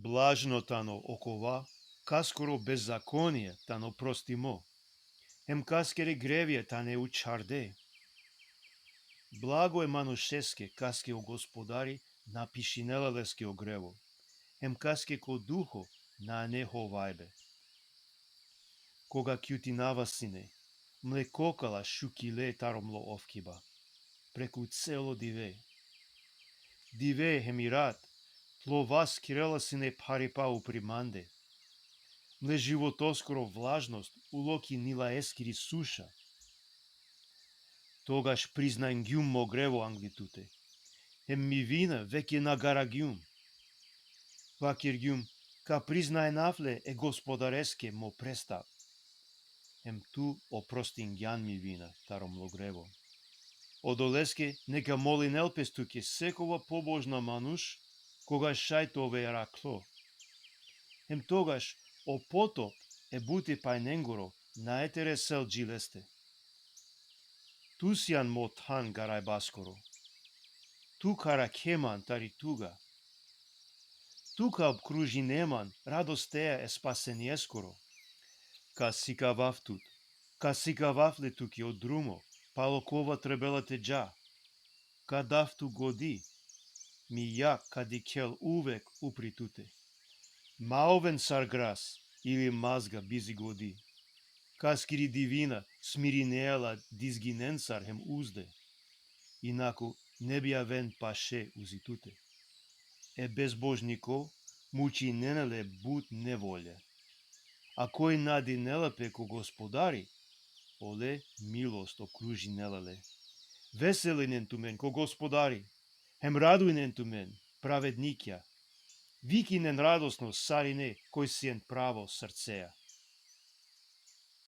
Блажно тано окова, каскоро беззаконие тано простимо. Каскере гревие тане учарде. Благо е манушеске каске о господари напишинела леске о грево. Каске ко духо на нехо вайбе. Кога кютинава сине, млекокала шукиле таромло овкиба. Преку цело диве. Диве хемират, тловас кирела сине парипа уприманде. Мле животоскоро влажност улоки нила ескири суша. Тогаш признангюм мо грево англитуте. Ми вина веќе нагарагюм. Вакиргюм, ка признае нафле е господареске мо престав. Ту опростингјан ми вина, таром логрево. Одолеске нека моли нелпестуке секова побожна мануш, кога шајтове ракло. Тогаш о потоп е бути пајненгоро на етере сел джилесте. Тусјан мо тан гарај баскоро. Ту кара кеман тари туга. Тука обкружи неман радостеа е спасениескоро. Ка сикававтут, ка сикававле туки од друмо, палокова требелате джа. Ка дафту годи, ми ја кади кел увек упритуте. Маовен сарграс или мазга бизи годи. Каскири дивина смиринеала дизгиненсар хем узде. Инаку не бија вен паше узитуте. Е безбожнико мучи ненеле бут неволја. А кој нади нелепе ко господари, оле милост окружи нелеле. Веселинен ту мен ко господари, радуинен ту мен, праведникја. Викинен радосно сарине кој сиен право срцеја.